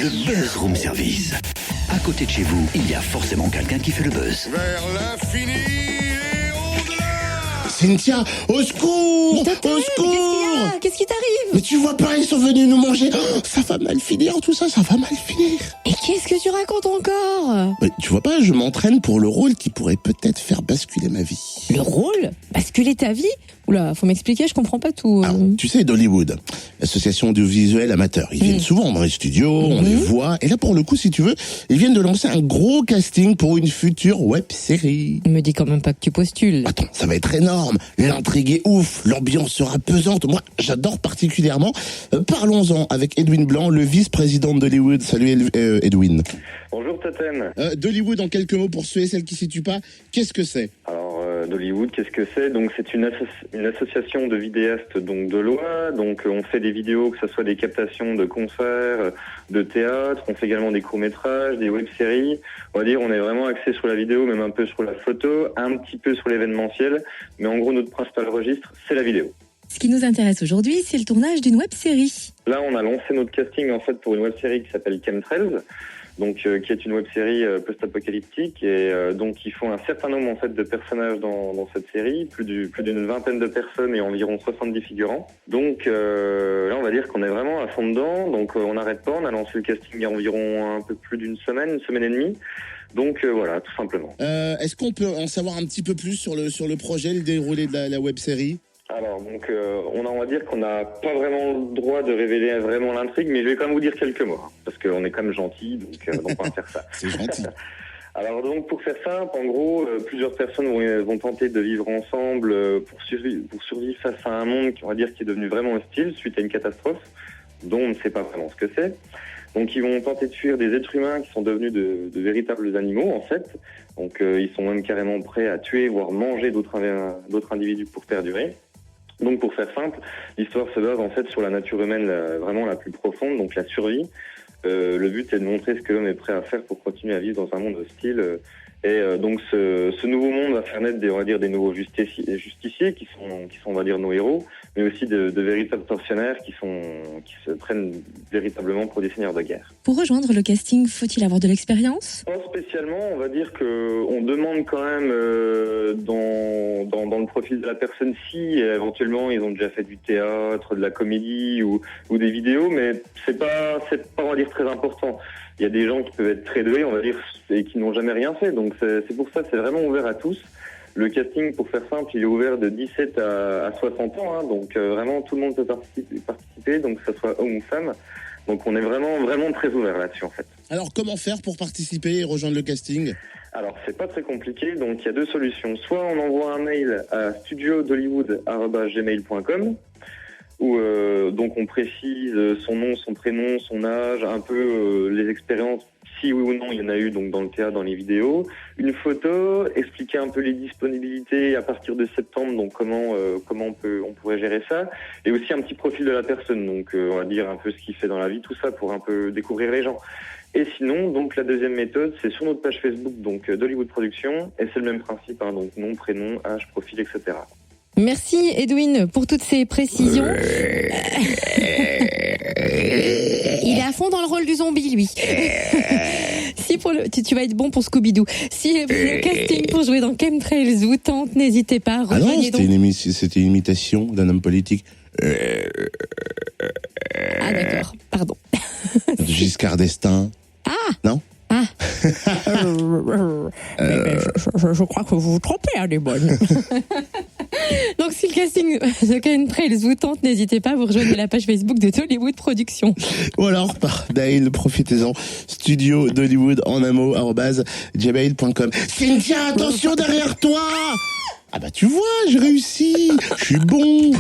Le Buzz Room Service. À côté de chez vous, il y a forcément quelqu'un qui fait le buzz. Vers l'infini et au-delà. Cynthia, au secours! Au secours! Qu'est-ce qui t'arrive? Mais tu vois pas, ils sont venus nous manger. Oh, ça va mal finir, tout ça, ça va mal finir. Et qu'est-ce que tu racontes encore? Mais tu vois pas, je m'entraîne pour le rôle qui pourrait peut-être faire basculer ma vie. Le rôle? Basculer ta vie? Oula, faut m'expliquer, je comprends pas tout. Alors, tu sais, d'Hollywood, l'association audiovisuelle amateur, ils viennent souvent dans les studios, on les voit. Et là, pour le coup, si tu veux, ils viennent de lancer un gros casting pour une future web-série. Me dis quand même pas que tu postules. Attends, ça va être énorme. L'intrigue est ouf, l'ambiance sera pesante. Moi, j'adore particulièrement. Parlons-en avec Edwin Blanc, le vice-président d'Hollywood. Salut Edwin. Bonjour Totem. D'Hollywood, en quelques mots, pour ceux et celles qui ne situent pas, qu'est-ce que c'est? Alors d'Hollywood, qu'est-ce que c'est? Donc c'est une association de vidéastes donc de l'OA. Donc on fait des vidéos, que ce soit des captations de concerts, de théâtre. On fait également des courts-métrages, des web-séries. On va dire on est vraiment axé sur la vidéo, même un peu sur la photo, un petit peu sur l'événementiel. Mais en gros notre principal registre, c'est la vidéo. Ce qui nous intéresse aujourd'hui, c'est le tournage d'une web-série. Là on a lancé notre casting en fait pour une web-série qui s'appelle Chemtrails. Donc qui est une web-série post-apocalyptique et donc ils font un certain nombre en fait de personnages dans cette série, plus d'une vingtaine de personnes et environ 70 figurants. Donc là on va dire qu'on est vraiment à fond dedans, donc on n'arrête pas, on a lancé le casting il y a environ un peu plus d'une semaine, une semaine et demie. Donc voilà, tout simplement. Est-ce qu'on peut en savoir un petit peu plus sur le projet, le déroulé de la web-série? Alors donc on va dire qu'on n'a pas vraiment le droit de révéler vraiment l'intrigue, mais je vais quand même vous dire quelques mots, hein, parce qu'on est quand même gentil, donc on va faire ça. C'est gentil. Alors donc pour faire simple, en gros, plusieurs personnes vont tenter de vivre ensemble pour survivre face à un monde qui, on va dire, qui est devenu vraiment hostile suite à une catastrophe dont on ne sait pas vraiment ce que c'est. Donc ils vont tenter de fuir des êtres humains qui sont devenus de véritables animaux en fait. Donc ils sont même carrément prêts à tuer voire manger d'autres individus pour perdurer. Donc pour faire simple, l'histoire se base en fait sur la nature humaine vraiment la plus profonde, donc la survie. Le but est de montrer ce que l'homme est prêt à faire pour continuer à vivre dans un monde hostile. Donc ce nouveau monde va faire naître des nouveaux justiciers qui sont on va dire nos héros, mais aussi de véritables tortionnaires qui se prennent véritablement pour des seigneurs de guerre. Pour rejoindre le casting, faut-il avoir de l'expérience? Pas spécialement, on va dire que on demande quand même dans le profil de la personne si éventuellement ils ont déjà fait du théâtre, de la comédie ou des vidéos, mais c'est pas on va dire très important. Il y a des gens qui peuvent être très doués, on va dire, et qui n'ont jamais rien fait. Donc c'est pour ça que c'est vraiment ouvert à tous. Le casting, pour faire simple, il est ouvert de 17 à 60 ans. Hein, donc vraiment, tout le monde peut participer, donc que ce soit homme ou femme. Donc on est vraiment très ouvert là-dessus en fait. Alors comment faire pour participer et rejoindre le casting? Alors c'est pas très compliqué, donc il y a deux solutions. Soit on envoie un mail à studiodhollywood@gmail.com où donc on précise son nom, son prénom, son âge, un peu les expériences, si oui ou non il y en a eu donc dans le théâtre, dans les vidéos, une photo, expliquer un peu les disponibilités à partir de septembre, donc comment on pourrait gérer ça, et aussi un petit profil de la personne, donc on va dire un peu ce qu'il fait dans la vie, tout ça pour un peu découvrir les gens. Et sinon, donc la deuxième méthode, c'est sur notre page Facebook, donc d'Hollywood Productions, et c'est le même principe, hein, donc nom, prénom, âge, profil, etc. Merci Edwin pour toutes ces précisions. Il est à fond dans le rôle du zombie, lui. Si tu vas être bon pour Scooby-Doo. Si le casting pour jouer dans Chemtrails vous tente, n'hésitez pas. Ah non, c'était une imitation d'un homme politique. Ah d'accord, pardon. Giscard d'Estaing. Ah Non? Ah. Je crois que vous vous trompez, hein, les bonnes. Donc si le casting de Chemtrails vous tente, n'hésitez pas, vous rejoignez la page Facebook de Hollywood Productions. Ou alors par mail, profitez-en, studio d'Hollywood en un mot, @gmail.com. Cynthia, attention derrière toi! Ah bah tu vois, j'ai réussi, je suis bon.